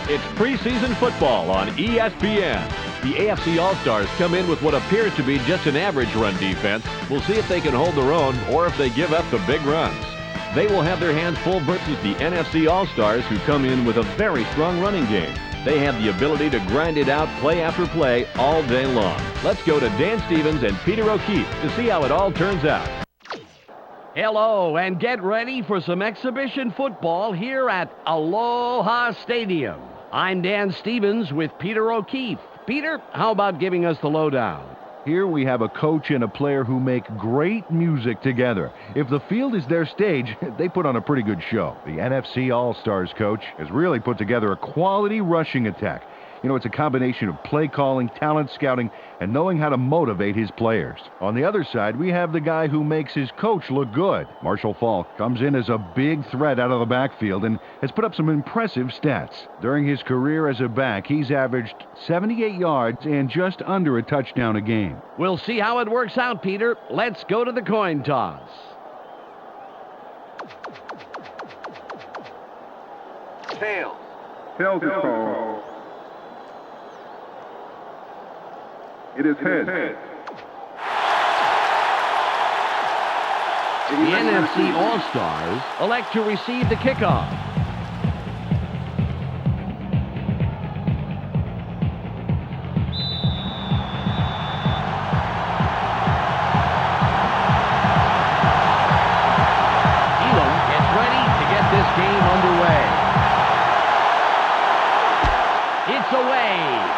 It's preseason football on ESPN. The AFC All-Stars come in with what appears to be just an average run defense. We'll see if they can hold their own or if they give up the big runs. They will have their hands full versus the NFC All-Stars, who come in with a very strong running game. They have the ability to grind it out play after play all day long. Let's go to Dan Stevens and Peter O'Keefe to see how it all turns out. Hello, and get ready for some exhibition football here at Aloha Stadium. I'm Dan Stevens with Peter O'Keefe. Peter, how about giving us the lowdown? Here we have a coach and a player who make great music together. If the field is their stage, they put on a pretty good show. The NFC All-Stars coach has really put together a quality rushing attack. You know, it's a combination of play calling, talent scouting, and knowing how to motivate his players. On the other side, we have the guy who makes his coach look good. Marshall Faulk comes in as a big threat out of the backfield and has put up some impressive stats. During his career as a back, he's averaged 78 yards and just under a touchdown a game. We'll see how it works out, Peter. Let's go to the coin toss. Tails. Tails is called. It is head. The NFC All-Stars elect to receive the kickoff. Elam gets ready to get this game underway. It's away.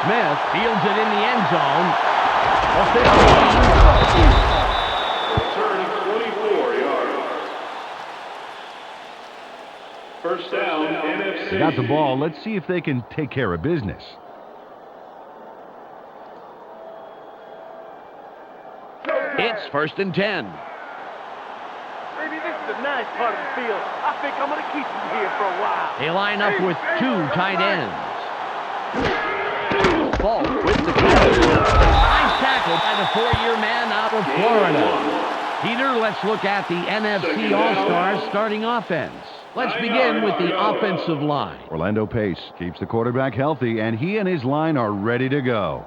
Smith fields it in the end zone. Return 24 yards. First down, NFC. They got the ball. Let's see if they can take care of business. It's 1st and 10. Maybe this is a nice part of the field. I think I'm going to keep him here for a while. They line up with two tight ends. Faulk with the catch. Nice tackle by the four-year man out of Florida. Peter, let's look at the NFC All-Stars starting offense. Let's begin with the offensive line. Orlando Pace keeps the quarterback healthy, and he and his line are ready to go.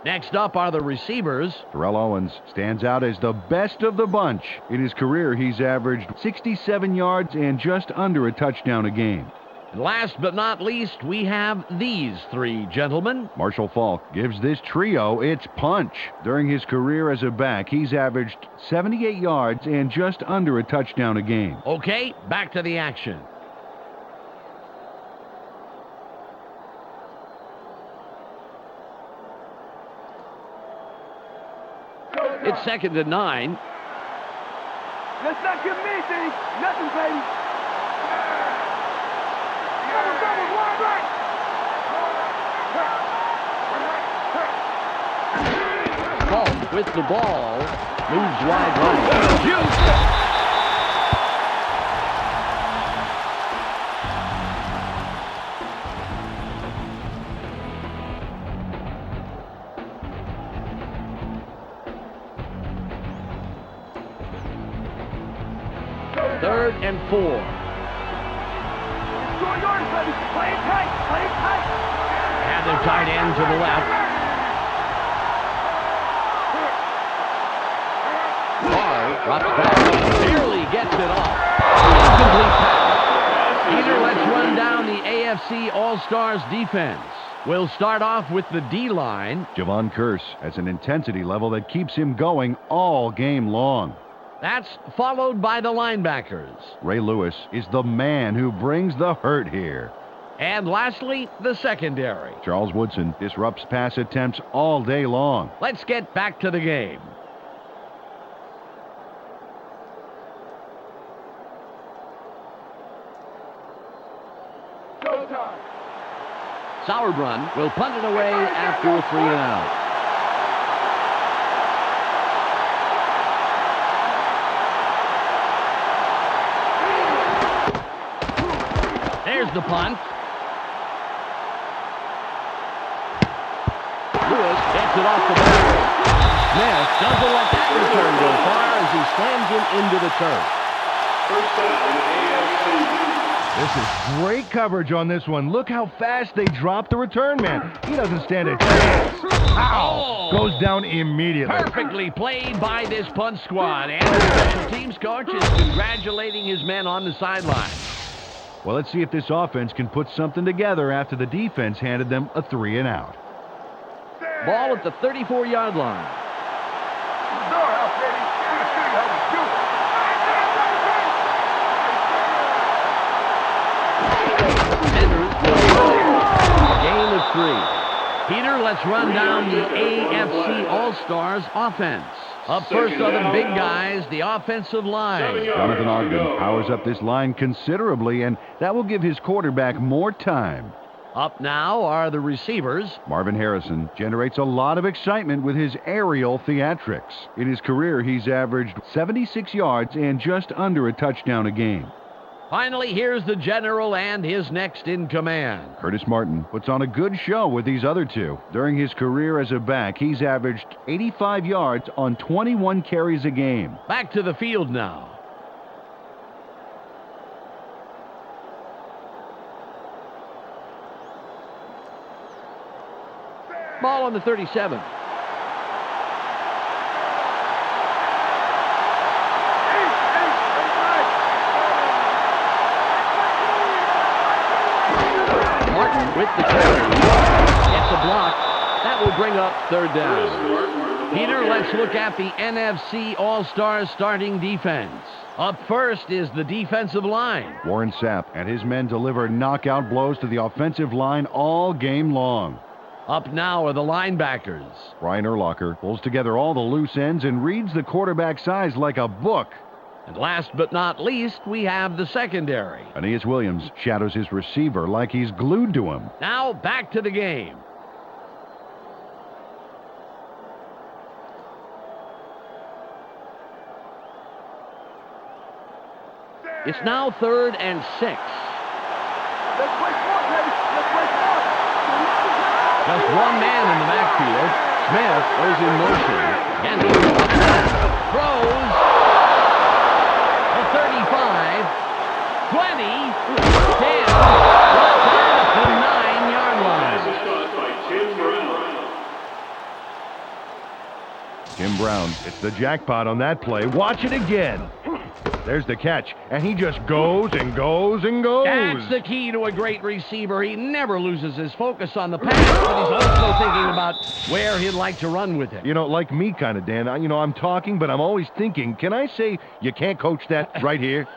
Next up are the receivers. Terrell Owens stands out as the best of the bunch. In his career, he's averaged 67 yards and just under a touchdown a game. And last but not least, we have these three gentlemen. Marshall Faulk gives this trio its punch. During his career as a back, he's averaged 78 yards and just under a touchdown a game. Okay, back to the action. It's 2nd and 9. Let's not give me anything. Nothing, baby. Faulk with the ball. Moves wide right. Shoots. Third and 4. It's short yardage, baby. Play it tight. Play it tight. And their tight end to the left. Barr drops back. Barely gets it off. Incomplete pass. Peter, let's run down the AFC All-Stars defense. We'll start off with the D-line. Javon Curse has an intensity level that keeps him going all game long. That's followed by the linebackers. Ray Lewis is the man who brings the hurt here. And lastly, the secondary. Charles Woodson disrupts pass attempts all day long. Let's get back to the game. Sauerbrunn will punt it away after a 3 and out. There's the punt. Lewis gets it off the back. Smith doesn't let that return go far as he slams him into the turf. First down, AFC. This is great coverage on this one. Look how fast they drop the return man. He doesn't stand a chance. Ow! Goes down immediately. Perfectly played by this punt squad. And the team's coach is congratulating his men on the sideline. Well, let's see if this offense can put something together after the defense handed them a 3-and-out. Ball at the 34-yard line. Gain of 3. Peter, let's run down the AFC All-Stars offense. Up first are the big guys, the offensive line. Jonathan Ogden powers up this line considerably, and that will give his quarterback more time. Up now are the receivers. Marvin Harrison generates a lot of excitement with his aerial theatrics. In his career, he's averaged 76 yards and just under a touchdown a game. Finally, here's the general and his next in command. Curtis Martin puts on a good show with these other two. During his career as a back, he's averaged 85 yards on 21 carries a game. Back to the field now. Ball on the 37. Martin with the carry. Gets a block. That will bring up third down. Peter, let's look at the NFC All-Stars starting defense. Up first is the defensive line. Warren Sapp and his men deliver knockout blows to the offensive line all game long. Up now are the linebackers. Brian Urlacher pulls together all the loose ends and reads the quarterback's eyes like a book. And last but not least, we have the secondary. Aeneas Williams shadows his receiver like he's glued to him. Now back to the game. It's now 3rd and 6. Just one man in the backfield. Smith goes in motion. And he throws. A 35, 20, 10, at the 9-yard line. Tim Brown, it's the jackpot on that play. Watch it again. There's the catch, and he just goes and goes and goes. That's the key to a great receiver. He never loses his focus on the pass, but he's also thinking about where he'd like to run with it. You know, like me kind of, Dan. I'm talking, but I'm always thinking, can I say you can't coach that right here?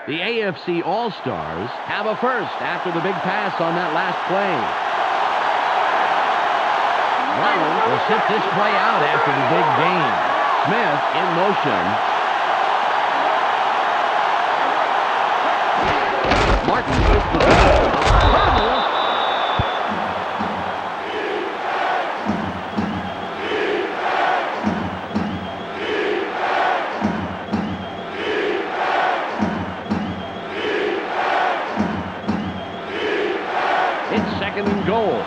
The AFC All-Stars have a first after the big pass on that last play. Brown will sit this play out after the big gain. Smith in motion. Martin with the ball. It's 2nd and goal.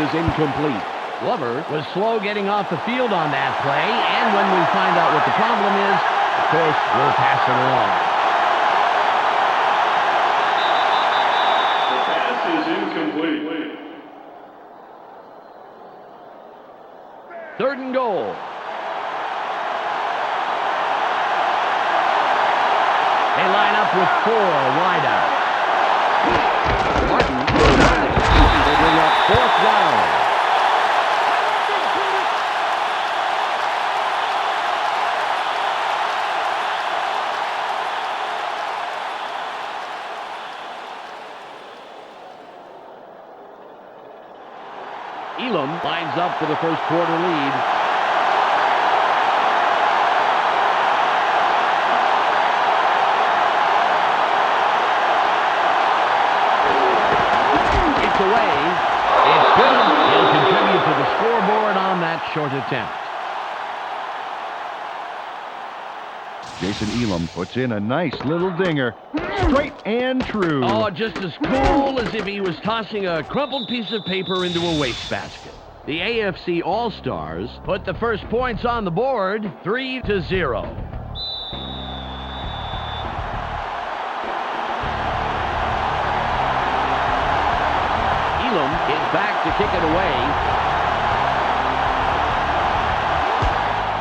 Is incomplete. Glover was slow getting off the field on that play, and when we find out what the problem is, of course, we'll pass it along. The pass is incomplete. 3rd and goal. They line up with 4 wide out. Martin will bring up 4th down. Elam lines up for the first quarter lead. It's away. It's good. He'll contribute to the scoreboard on that short attempt. Jason Elam puts in a nice little dinger. Straight and true. Oh, just as cool as if he was tossing a crumpled piece of paper into a wastebasket. The AFC All-Stars put the first points on the board, 3-0. Elam is back to kick it away.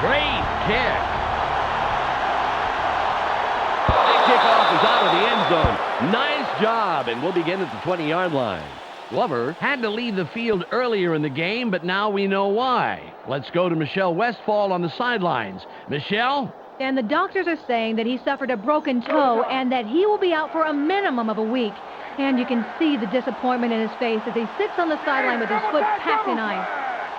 Great kick. That kickoff is out of the end zone. Nice job, and we'll begin at the 20-yard line. Glover had to leave the field earlier in the game, but now we know why. Let's go to Michelle Westfall on the sidelines. Michelle? And the doctors are saying that he suffered a broken toe and that he will be out for a minimum of a week. And you can see the disappointment in his face as he sits on the sideline with his foot packed in ice.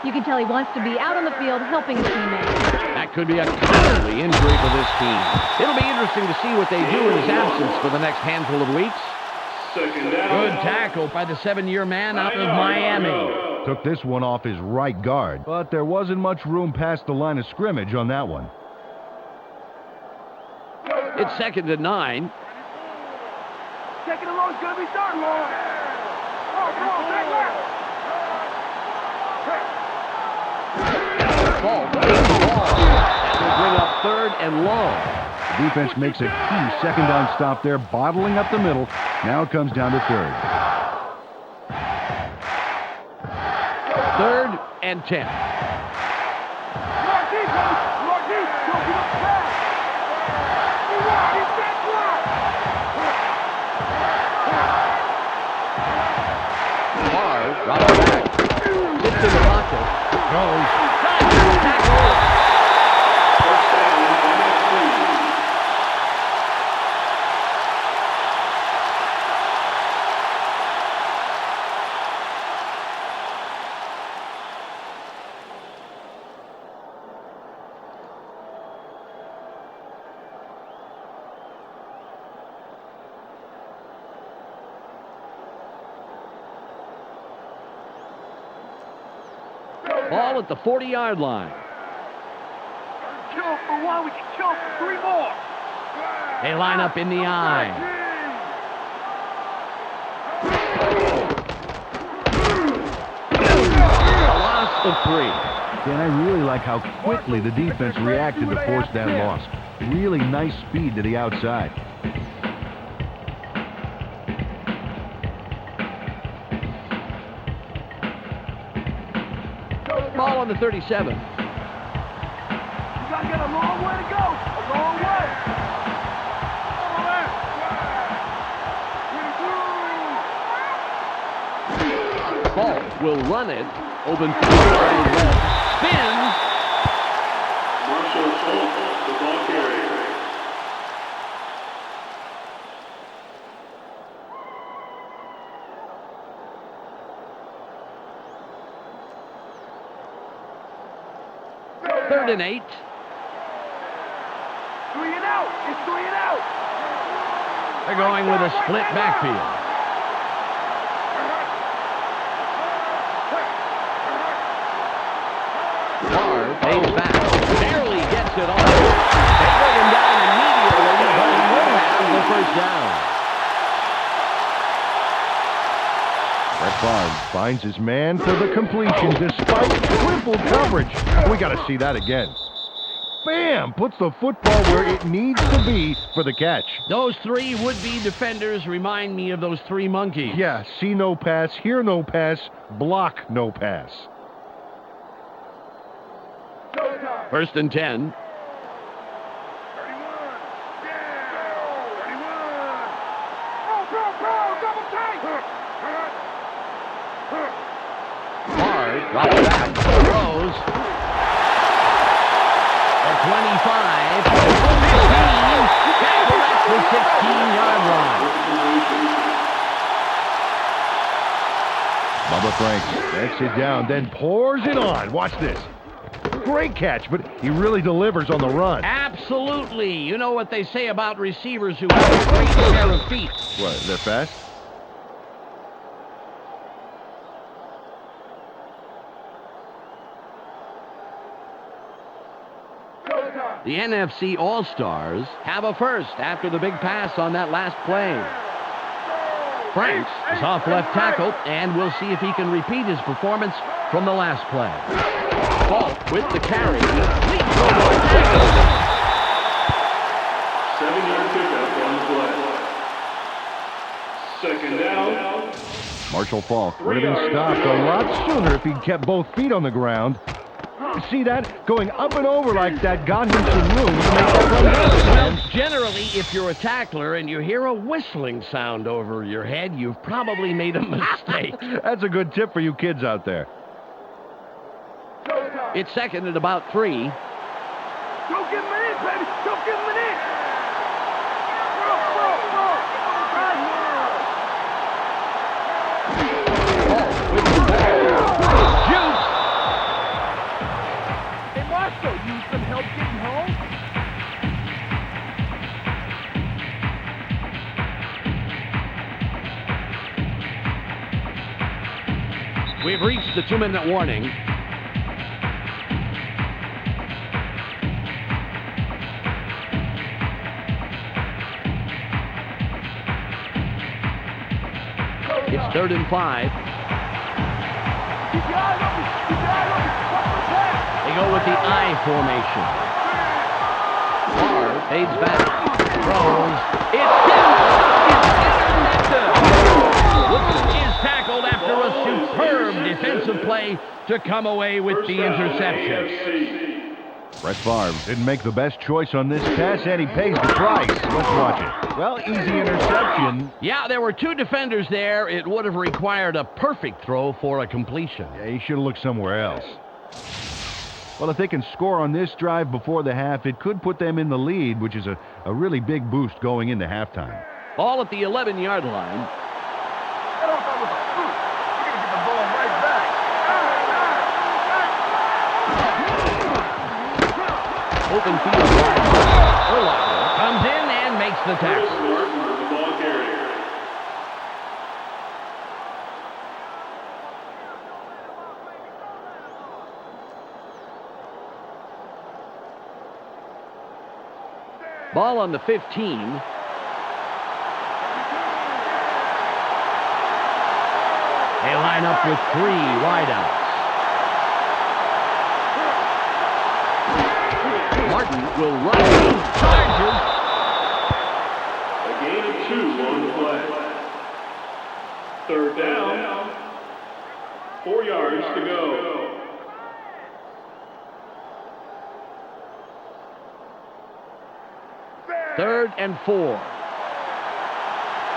You can tell he wants to be out on the field helping his teammates. That could be a costly injury for this team. It'll be interesting to see what they do in his absence for the next handful of weeks. Second down. Good tackle by the 7-year man out of Miami. Took this one off his right guard, but there wasn't much room past the line of scrimmage on that one. It's 2nd and 9. Second and long is going to be starting long. Ball. That will bring up 3rd and long. The defense makes a key second down stop there, bottling up the middle. Now it comes down to 3rd. 3rd and 10. Barr drops back. Sits in the pocket. Goes. Ball at the 40-yard line. Kill for one, we can kill for 3 more. They line up in the eye. A loss of 3. And I really like how quickly the defense reacted to force that loss. Really nice speed to the outside. Ball on the 37. You got to get a long way to go. A long way. Ball will run it. Open right left. Spins. Marshall Schultz, the ball carrier. Third and 8. 3 and out. It's 3 and out. They're going with a split backfield. Barr pays back. Barely gets it off. They bring him down immediately, but he will have the first down. Brett Favre finds his man for the completion despite triple coverage. We got to see that again. Bam! Puts the football where it needs to be for the catch. Those 3 would-be defenders remind me of those 3 monkeys. Yeah, see no pass, hear no pass, block no pass. 1st and 10. 31. Yeah. 31. Go, double take. Barr drops back. Throws. At 25. 15. Tackle at the 16-yard line. Bubba Franks backs it down, then pours it on. Watch this. Great catch, but he really delivers on the run. Absolutely. You know what they say about receivers who have a great pair of feet. What, they're fast? The NFC All-Stars have a first after the big pass on that last play. Franks is off left tackle, and we'll see if he can repeat his performance from the last play. Falk with the carry. Leaps over the tackle. 7-yard pickup on the play. Second down. Marshall Falk would have been stopped a lot sooner if he'd kept both feet on the ground. See that? Going up and over like that got him some room to make that run. Well, generally, if you're a tackler and you hear a whistling sound over your head, you've probably made a mistake. That's a good tip for you kids out there. It's second at about 3. Don't give him an inch, baby. Don't give him an inch. With the ball. Juice. Hey, Marshall, you need some help getting home? We've reached the 2-minute warning. It's 3rd and 5. They go with the I formation. Barr fades back. Throws. It's Woodson is tackled after a superb defensive play to come away with the interception. Brett Favre didn't make the best choice on this pass, and he pays the price. Let's watch it. Well, easy interception. Yeah, there were 2 defenders there. It would have required a perfect throw for a completion. Yeah, he should have looked somewhere else. Well, if they can score on this drive before the half, it could put them in the lead, which is a really big boost going into halftime. Ball at the 11-yard line. Open field. Urlacher comes in and makes the tackle. The ball carrier. Ball on the 15. They line up with 3 wideouts. Martin will run. Charges. A gain of 2 on the play. 3rd down. 4 yards to go. 3rd and 4. Do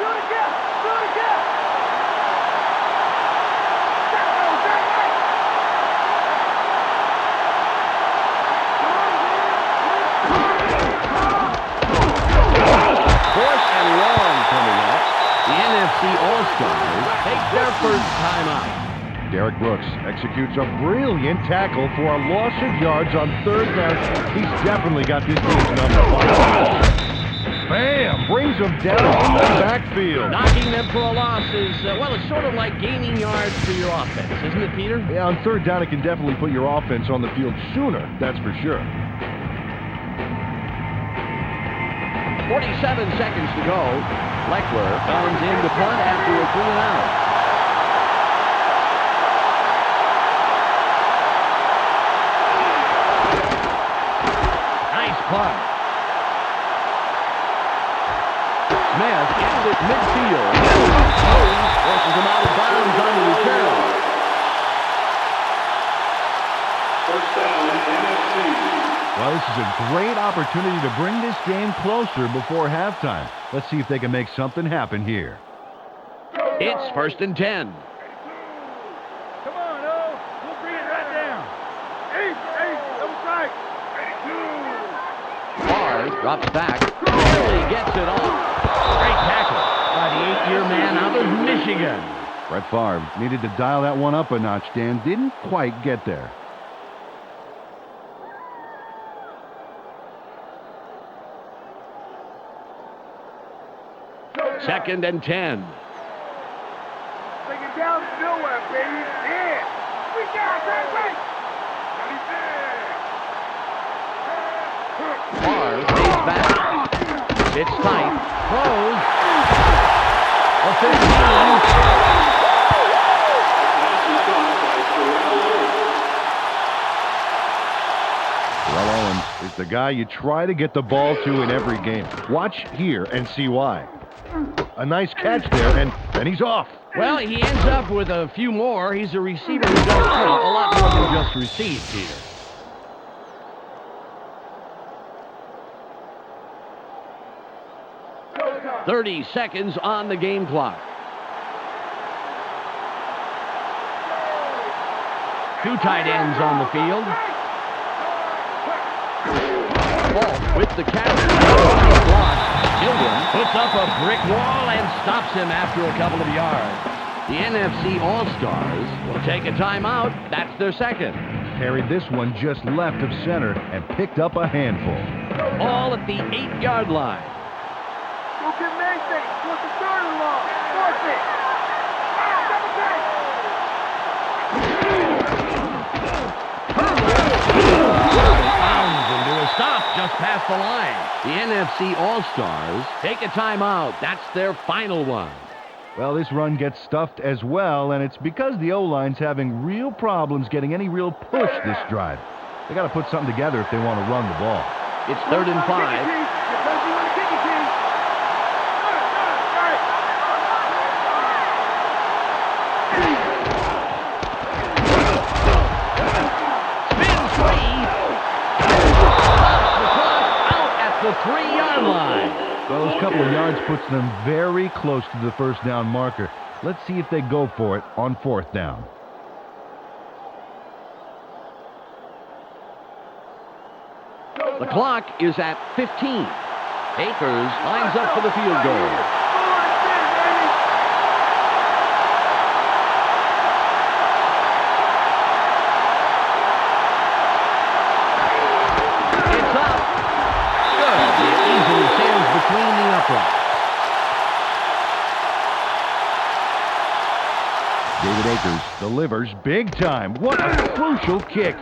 it again! Do it again! Fourth and long coming up. The NFC All-Stars take their first time out. Derek Brooks executes a brilliant tackle for a loss of yards on 3rd down. He's definitely got this team's number. Bam! Brings them down in the backfield. Knocking them for a loss is, well, it's sort of like gaining yards to your offense, isn't it, Peter? Yeah, on 3rd down, it can definitely put your offense on the field sooner, that's for sure. 47 seconds to go. Leckler comes in to punt after a 3 and out. Nice punt. Smith gets it midfield. Forces him out of bounds on the return. First down, NFC. Well, this is a great opportunity to bring this game closer before halftime. Let's see if they can make something happen here. It's 1st and 10. Come on, O. We'll bring it right down. Eight, double strike. Barr drops back. Really gets it off. Great tackle by the 8-year man out of Michigan. Brett Favre needed to dial that one up a notch, Dan. Didn't quite get there. Second and 10. Take it down nowhere, baby. Yeah. We got it, right. Barr stays back. It's tight. Throws. A 15. Well, Owens is the guy you try to get the ball to in every game. Watch here and see why. A nice catch there, and he's off. Well, he ends up with a few more. He's a receiver who does a lot more than just receive, Peter. Showtime. 30 seconds on the game clock. Two tight ends on the field. Ball with the carry. Gilliam puts up a brick wall and stops him after a couple of yards. The NFC All-Stars will take a timeout. That's their second. Carried this one just left of center and picked up a handful. Ball at the 8-yard line. Go get Mason. What's the third and long? Force it. Bounds into a stop just past the line. The NFC All-Stars take a timeout. That's their final one. Well, this run gets stuffed as well, and it's because the O-line's having real problems getting any real push this drive. They got to put something together if they want to run the ball. It's 3rd and 5. The 3-yard line. Those couple of yards puts them very close to the first down marker. Let's see if they go for it on 4th down. The clock is at 15. Akers lines up for the field goal. Between the uprights. David Akers delivers big time. What a crucial kick.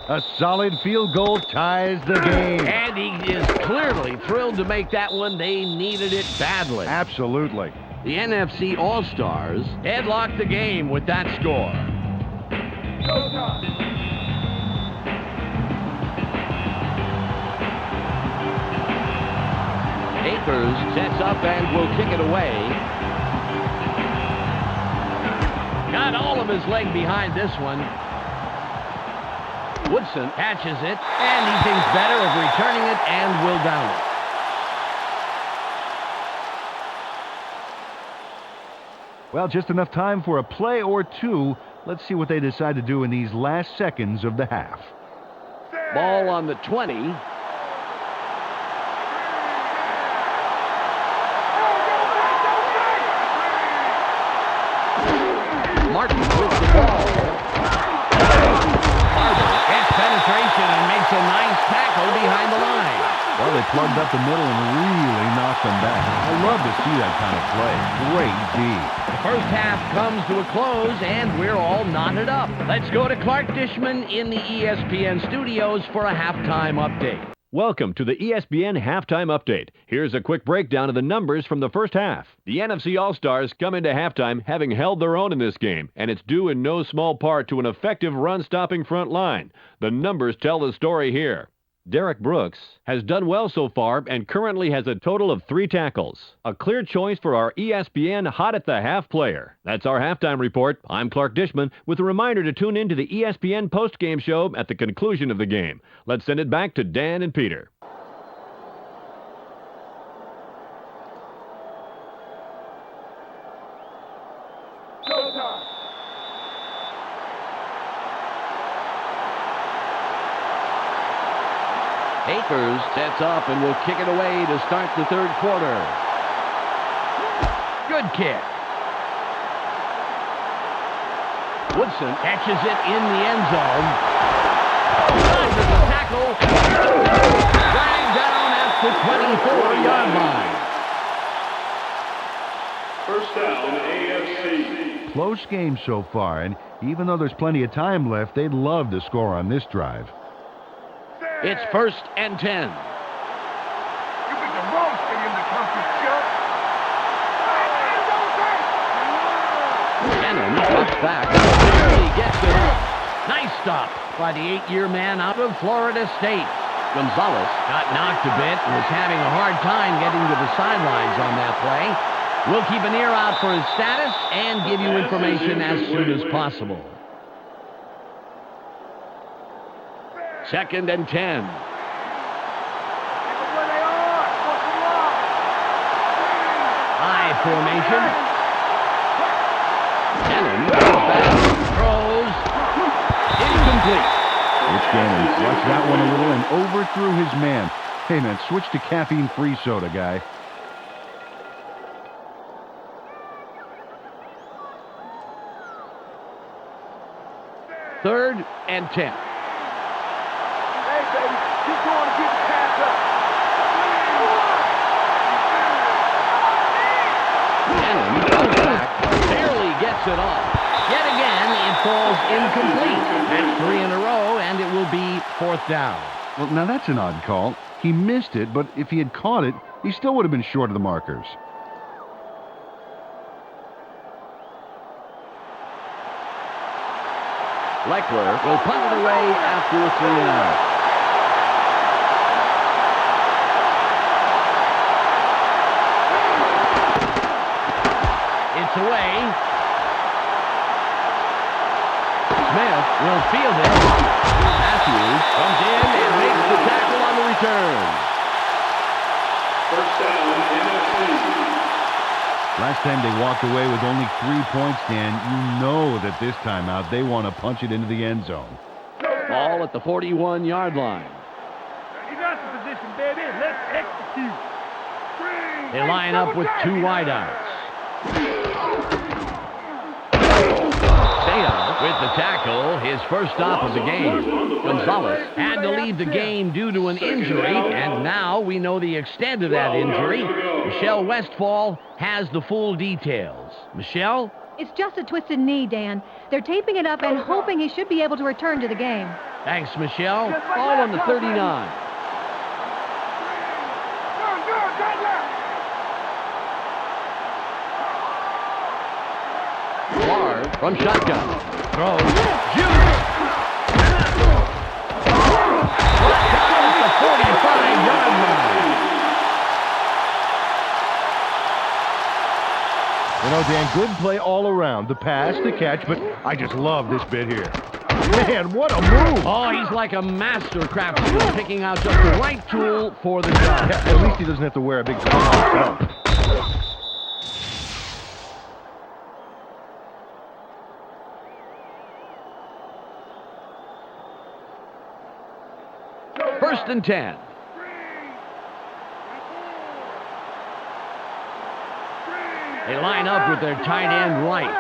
A solid field goal ties the game. And he is clearly thrilled to make that one. They needed it badly. Absolutely. The NFC All-Stars headlocked the game with that score. Akers sets up and will kick it away. Got all of his leg behind this one. Woodson catches it, and he thinks better of returning it and will down it. Well, just enough time for a play or two. Let's see what they decide to do in these last seconds of the half. Ball on the 20. Martin with the ball. Barber gets penetration and makes a nice tackle behind the line. Well, they plugged up the middle and really knocked them back. I love to see that kind of play. Great D. The first half comes to a close, and we're all knotted up. Let's go to Clark Dishman in the ESPN studios for a halftime update. Welcome to the ESPN Halftime Update. Here's a quick breakdown of the numbers from the first half. The NFC All-Stars come into halftime having held their own in this game, and it's due in no small part to an effective run-stopping front line. The numbers tell the story here. Derek Brooks has done well so far and currently has a total of 3 tackles. A clear choice for our ESPN Hot at the Half player. That's our halftime report. I'm Clark Dishman with a reminder to tune in to the ESPN postgame show at the conclusion of the game. Let's send it back to Dan and Peter. Akers sets up and will kick it away to start the third quarter. Good kick. Woodson catches it in the end zone. Under the tackle. Dragged down at the 24-yard line. First down, AFC. Close game so far, and even though there's plenty of time left, they'd love to score on this drive. It's 1st and 10. You picked the wrong stadium to come to, Chuck. Cannon drops back. Barely gets it up. Nice stop by the 8-year man out of Florida State. Gonzalez got knocked a bit and was having a hard time getting to the sidelines on that play. We'll keep an ear out for his status and give you information as soon as possible. 2nd and 10. High formation. Cannon goes back, throws, incomplete. Rich Gannon flushed that one a little and overthrew his man. Hey, man, switch to caffeine-free soda, guy. Third and 10. Hey, baby, keep going to keep the pass up. Cannon comes back, barely gets it off. Yet again, it falls incomplete. That's 3 in a row, and it will be 4th down. Well, now that's an odd call. He missed it, but if he had caught it, he still would have been short of the markers. Leckler will punt it away after a 3-and-out. It's away. Smith will field it. Matthews comes in and makes the tackle on the return. 1st down, NFC. Last time they walked away with only 3 points, Dan. You know that this time out they want to punch it into the end zone. Ball at the 41-yard line. You got the position, baby. Let's execute. They line up with 2 wideouts. Sega with the tackle, his first stop of the game. Gonzalez had to leave the game due to an injury, and now we know the extent of that injury. Michelle Westfall has the full details. Michelle? It's just a twisted knee, Dan. They're taping it up and hoping he should be able to return to the game. Thanks, Michelle. Ball on the 39. Favre from shotgun. Throws. Juice. Down at the 45-yard line. You know, Dan, good play all around. The pass, the catch, but I just love this bit here. Man, what a move! Oh, he's like a master craftsman, picking out just the right tool for the job. Yeah, at least he doesn't have to wear a big belt. First and 10. They line up with their tight end right.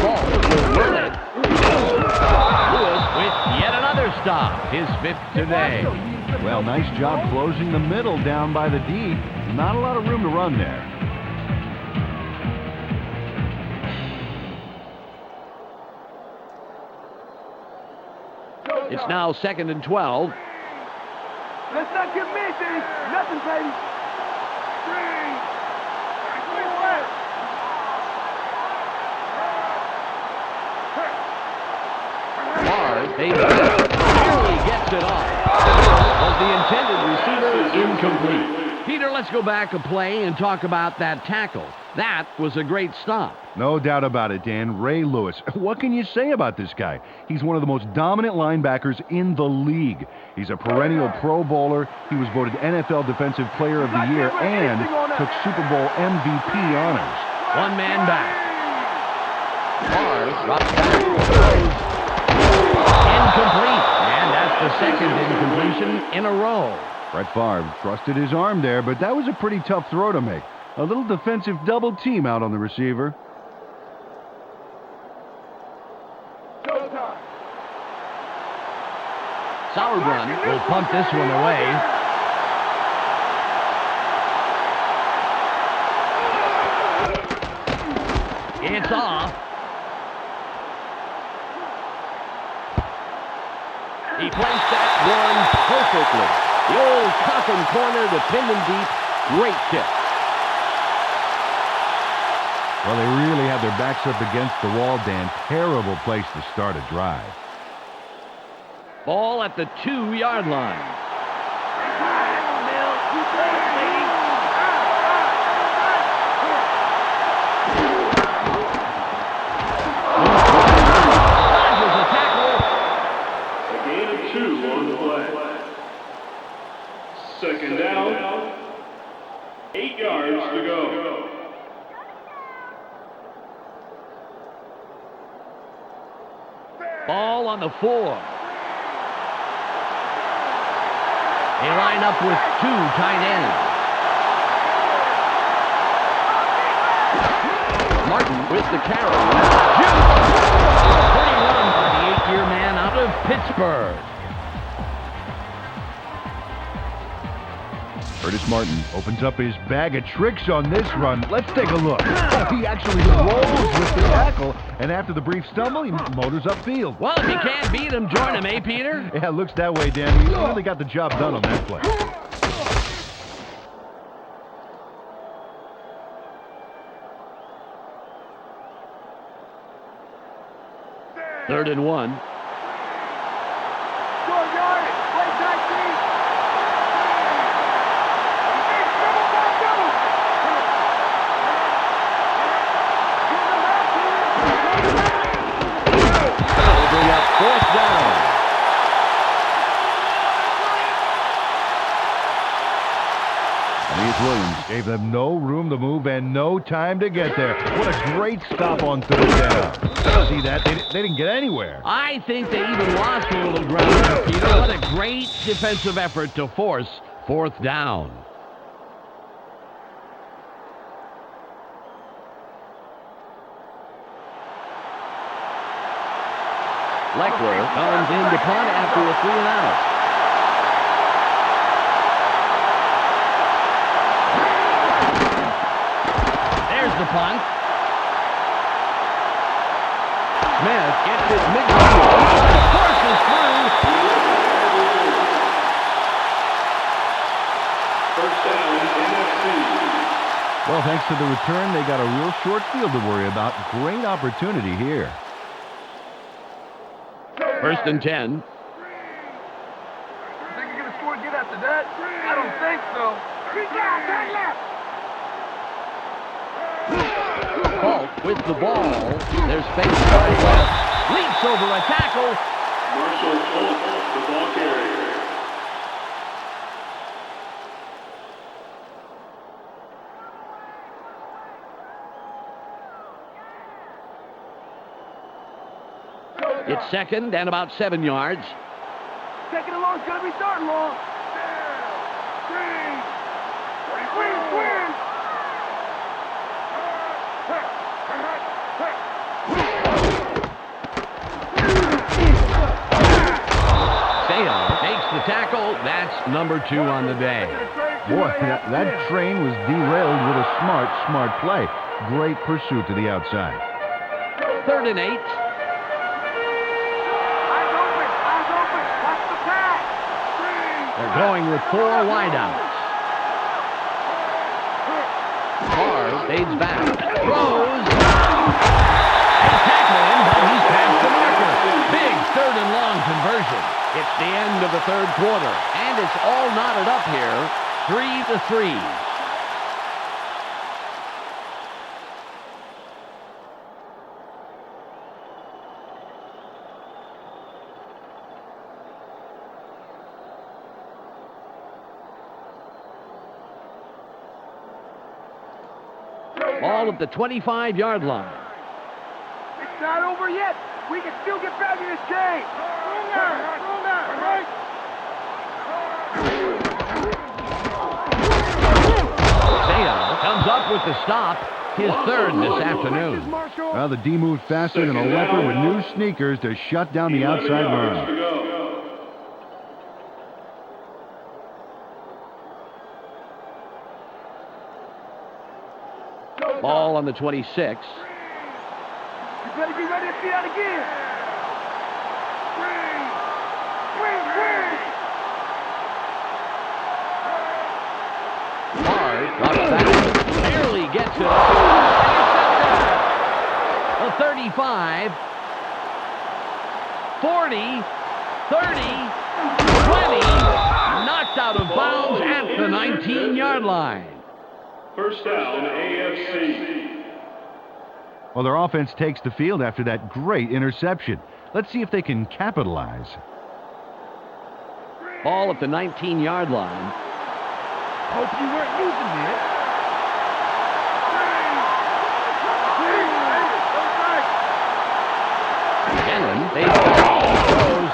Ball will run it. Lewis with yet another stop, his 5th today. Well, nice job closing the middle down by the D. Not a lot of room to run there. It's now 2nd and 12. Let's not get missing. Nothing, baby. They barely gets it off. Was the intended receiver incomplete? Peter, let's go back a play and talk about that tackle. That was a great stop. No doubt about it, Dan. Ray Lewis. What can you say about this guy? He's one of the most dominant linebackers in the league. He's a perennial Pro Bowler. He was voted NFL Defensive Player of the Year and took Super Bowl MVP honors. One man back. Favre drops back. Incomplete. And that's the 2nd incompletion in a row. Brett Favre trusted his arm there, but that was a pretty tough throw to make. A little defensive double team out on the receiver. Sauerbrunn will punt this one away. It's off. perfectly. The old coffin corner to pin them deep. Great tip. Well, they really have their backs up against the wall, Dan. Terrible place to start a drive. Ball at the 2-yard line. Dodges a tackle. A gain of 2 on the play. Second down. 8 yards to go. Ball on the 4. They line up with 2 tight ends. Martin with the carry. Pretty run by the 8-year man out of Pittsburgh. Curtis Martin opens up his bag of tricks on this run. Let's take a look. He actually rolls with the tackle, and after the brief stumble, he motors upfield. Well, if you can't beat him, join him, eh, Peter? Yeah, it looks that way, Dan. He really got the job done on that play. Third and 1. Fourth down. Williams gave them no room to move and no time to get there. What a great stop on third down. See that? They didn't get anywhere. I think they even lost a little ground, Peter. What a great defensive effort to force fourth down. Leckler comes in to punt after a 3-and-out. There's the punt. Smith gets it midfield. Forces through. First down, NFC. Well, thanks to the return, they got a real short field to worry about. Great opportunity here. First and 10. You think you're going to score and get after that? I don't think so. Falk with the ball. There's space right left. Leaps over a tackle. Marshall Falk, the ball carrier. It's second and about 7 yards. Second and long's going to be starting long. Sega makes the tackle. That's number 2 on the day. Boy, that train was derailed with a smart play. Great pursuit to the outside. Third and 8. They're going with 4 wideouts. Carr fades back. Throws. They tackle him, but he's past the marker. Big third and long conversion. It's the end of the third quarter, and it's all knotted up here. 3-3. Ball at the 25-yard line. It's not over yet. We can still get back in this game. Sega comes up with the stop. His third this afternoon. Well, the D moved faster than a leopard with new sneakers to shut down the outside run. Ball on the 26. You better be ready to see that again. Drops back, barely gets it. A 35, 40, 30, 20, knocked out of bounds at the 19-yard line. First down, AFC. Well, their offense takes the field after that great interception. Let's see if they can capitalize. Ball at the 19-yard line. Hope you weren't using it. Gannon, they throws.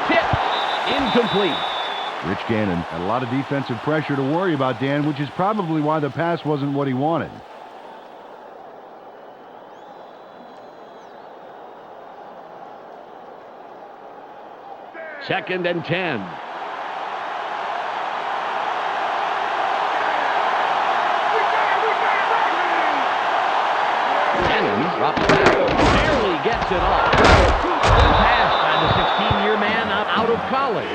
Tip, incomplete. Rich Gannon had a lot of defensive pressure to worry about, Dan, which is probably why the pass wasn't what he wanted. Second and 10. Gannon drops back, barely gets it off. Pass by the 16-year man out of college.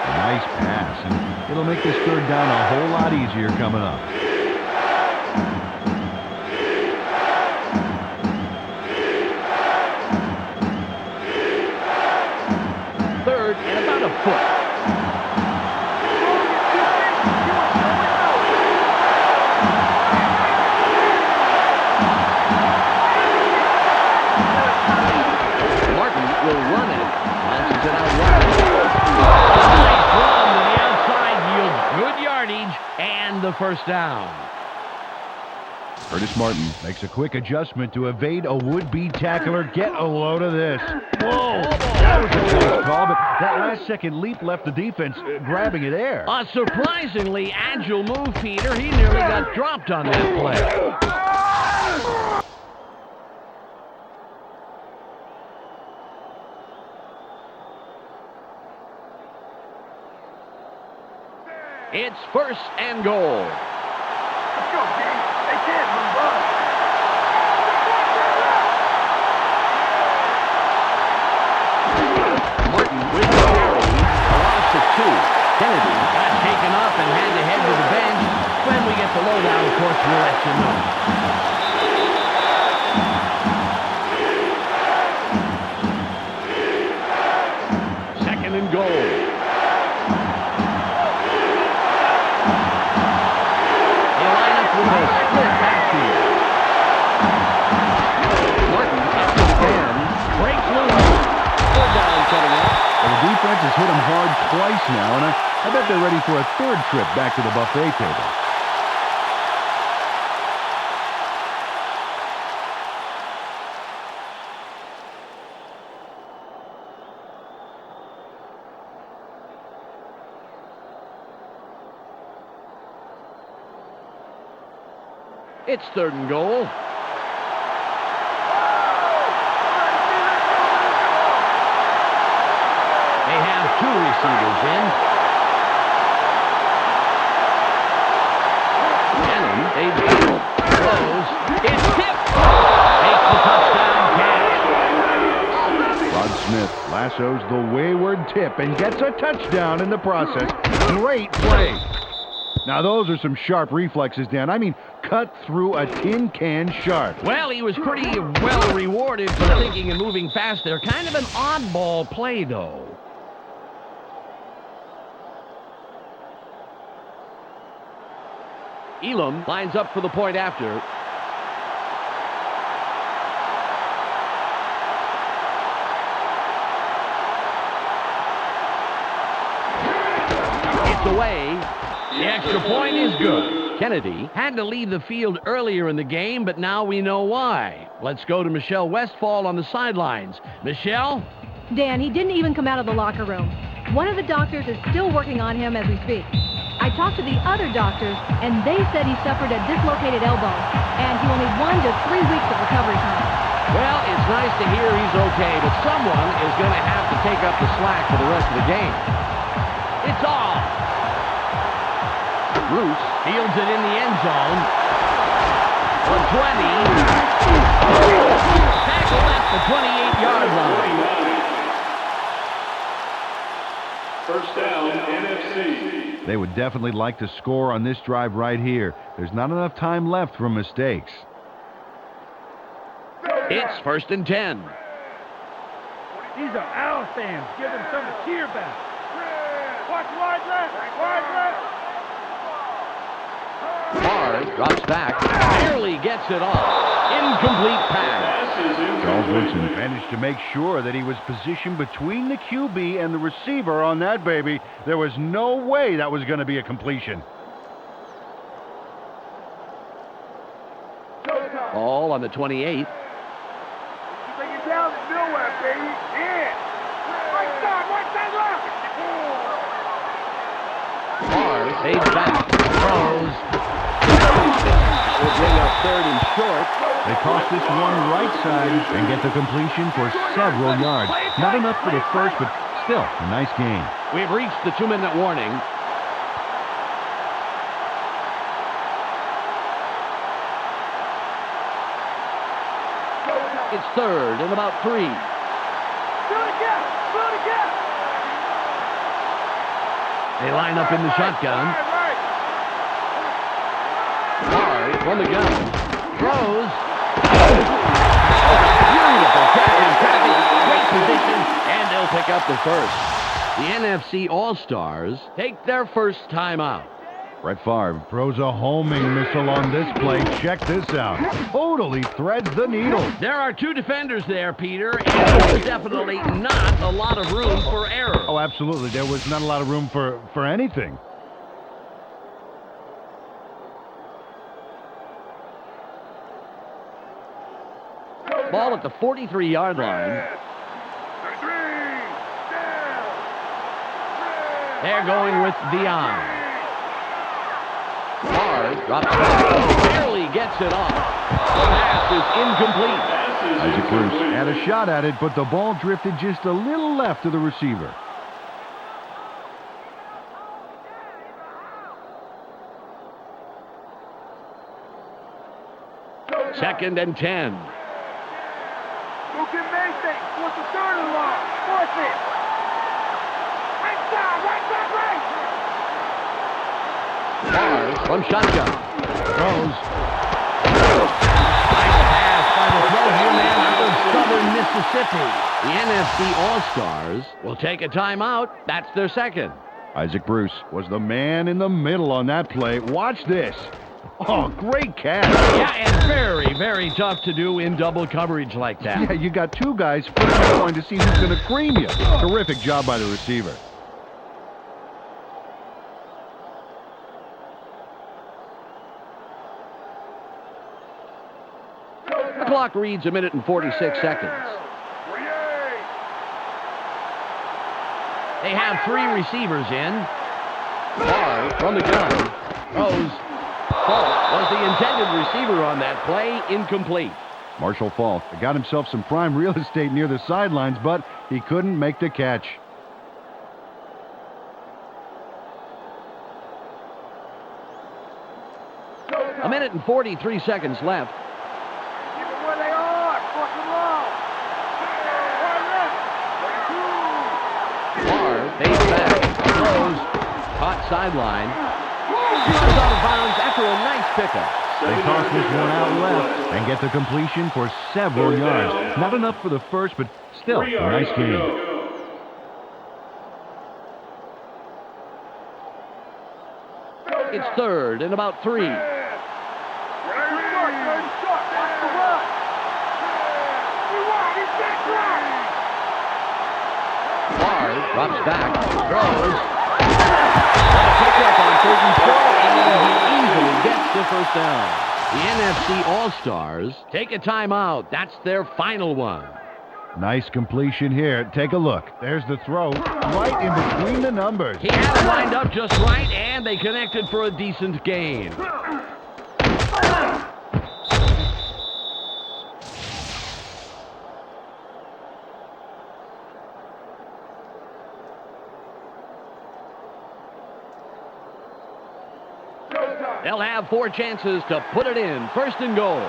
Nice pass, and it'll make this third down a whole lot easier coming up. Third and about a foot. Martin will run it. Launches it out wide. Nice run to the outside, yields good yardage and the first down. Curtis Martin makes a quick adjustment to evade a would-be tackler. Get a load of this. Whoa! That was a close call, but that last-second leap left the defense grabbing it air. A surprisingly agile move, Peter. He nearly got dropped on that play. It's first and goal. Let's go, gang. They can't move on. Martin with the carry. A loss of 2. Kennedy got taken up and had to head to the bench. When we get the lowdown, of course, we'll let you know. Second and goal. They line up with a split backfield. Martin up to the 10. Breaks loose. Third down coming up. Well, the defense has hit them hard twice now, and I bet they're ready for a third trip back to the buffet table. It's third and goal. They have 2 receivers in. Gannon, they close. It's tipped. Takes the touchdown catch. Rod Smith lassos the wayward tip and gets a touchdown in the process. Great play. Now, those are some sharp reflexes, Dan. I mean, cut through a tin can sharp. Well, he was pretty well rewarded for thinking and moving fast there. Kind of an oddball play, though. Elam lines up for the point after. It's away. The extra point is good. Kennedy had to leave the field earlier in the game, but now we know why. Let's go to Michelle Westfall on the sidelines. Michelle? Dan, he didn't even come out of the locker room. One of the doctors is still working on him as we speak. I talked to the other doctors, and they said he suffered a dislocated elbow, and he will need 1 to 3 weeks of recovery time. Well, it's nice to hear he's okay, but someone is going to have to take up the slack for the rest of the game. It's off. Bruce fields it in the end zone. The 20. Tackled at the 28-yard line. First down, NFC. They would definitely like to score on this drive right here. There's not enough time left for mistakes. It's 1st and 10. These are our fans. Give them something to cheer about. Watch wide left. Wide left. Barr drops back. Barely gets it off. Incomplete pass. Charles Woodson managed to make sure that he was positioned between the QB and the receiver on that baby. There was no way that was going to be a completion. Ball on the 28. Take it down to nowhere, baby. Yeah. Right side left. Barr fades back. Throws. Will bring up 3rd and short. They toss this one right side and get the completion for several yards. Not enough for the first, but still a nice gain. We've reached the 2-minute warning. It's 3rd and about 3. Do it again. They line up in the shotgun. Barr from the gun. Throws. Beautiful catch in traffic. Great position. And they'll pick up the first. The NFC All-Stars take their first time out. Brett Favre throws a homing missile on this play. Check this out. Totally threads the needle. There are 2 defenders there, Peter, and there's definitely not a lot of room for error. Oh, absolutely. There was not a lot of room for anything. Ball at the 43-yard line. They're going with Dion. Barr drops back. Barely gets it off. The pass is incomplete. Isaac Bruce had a shot at it, but the ball drifted just a little left of the receiver. Second and 10. Go get Mason. What's the 3rd and long? Force it. Right side. Barr from shotgun. Throws. Nice pass by the throw man out of Southern Mississippi. The NFC All-Stars will take a timeout. That's their second. Isaac Bruce was the man in the middle on that play. Watch this. Oh, great catch. Yeah, and very, very tough to do in double coverage like that. Yeah, you got 2 guys going to see who's going to cream you. Terrific job by the receiver. The clock reads 1 minute and 46 seconds. They have 3 receivers in. Barr from the gun. Throws. Falk was the intended receiver on that play. Incomplete. Marshall Falk got himself some prime real estate near the sidelines, but he couldn't make the catch. A minute and 43 seconds left. Keep it where they are. Force them long. Barr fades back. Throws. Caught sideline. Goes out of bounds after a nice pickup. They toss this one out left and get the completion for several yards. Not enough for the first, but still a nice game. It's 3rd and about 3. Barr drops back. Throws. Picked up on 3rd and short, and he easily gets the first down. The NFC All-Stars take a timeout. That's their final one. Nice completion here. Take a look. There's the throw right in between the numbers. He had it lined up just right, and they connected for a decent gain. They'll have 4 chances to put it in. 1st and goal.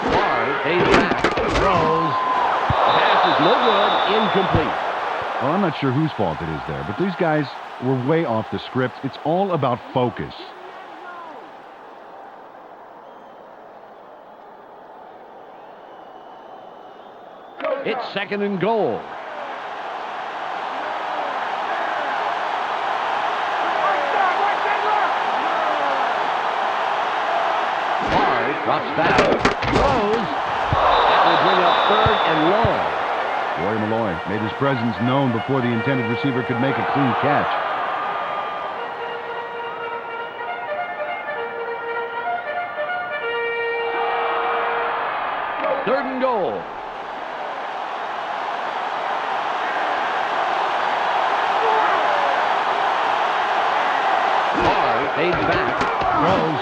Barr pays back. Throws. Pass is no good. good, incomplete. Well, I'm not sure whose fault it is there, but these guys were way off the script. It's all about focus. It's 2nd and goal. Drops back, throws. That will bring up 3rd and long. Roy Malloy made his presence known before the intended receiver could make a clean catch. Third and goal. Barr fades back, throws.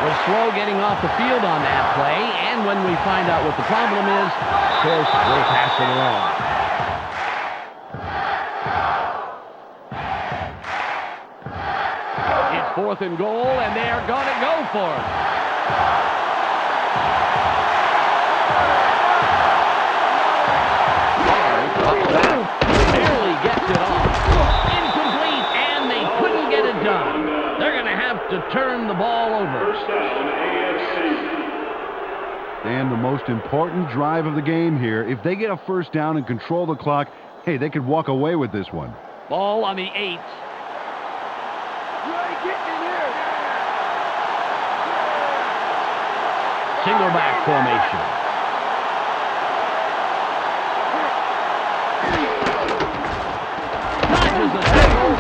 Was slow getting off the field on that play, and when we find out what the problem is, of course, we'll pass it along. It's 4th and goal, and they're going to go for it. Barely gets it off. Incomplete, and they couldn't get it done. They're going to have to turn the ball over. First down, AFC. And the most important drive of the game here. If they get a first down and control the clock, hey, they could walk away with this one. Ball on the 8. You ain't getting in here. Single back formation. Dodges the tackle.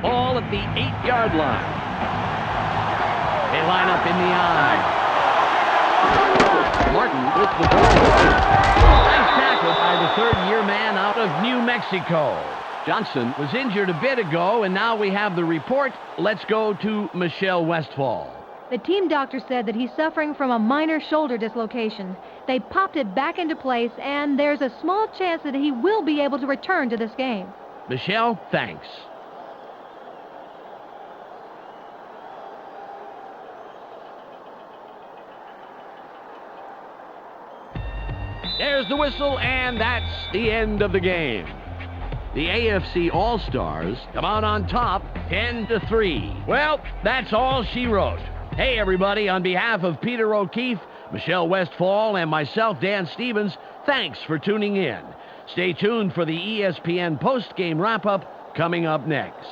Ball at the 8-yard line. They line up in the eye. Martin with the ball. Nice tackle by the third-year man out of New Mexico. Johnson was injured a bit ago, and now we have the report. Let's go to Michelle Westfall. The team doctor said that he's suffering from a minor shoulder dislocation. They popped it back into place, and there's a small chance that he will be able to return to this game. Michelle, thanks. There's the whistle, and that's the end of the game. The AFC All-Stars come out on top, 10-3. Well, that's all she wrote. Hey, everybody, on behalf of Peter O'Keefe, Michelle Westfall, and myself, Dan Stevens, thanks for tuning in. Stay tuned for the ESPN post-game wrap-up coming up next.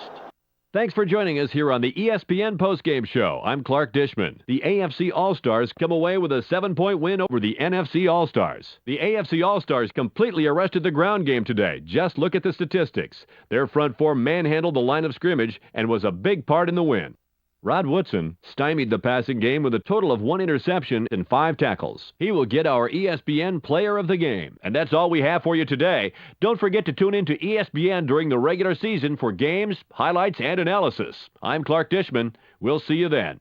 Thanks for joining us here on the ESPN postgame show. I'm Clark Dishman. The AFC All-Stars come away with a 7-point win over the NFC All-Stars. The AFC All-Stars completely arrested the ground game today. Just look at the statistics. Their front four manhandled the line of scrimmage and was a big part in the win. Rod Woodson stymied the passing game with a total of 1 interception and 5 tackles. He will get our ESPN Player of the Game. And that's all we have for you today. Don't forget to tune in to ESPN during the regular season for games, highlights, and analysis. I'm Clark Dishman. We'll see you then.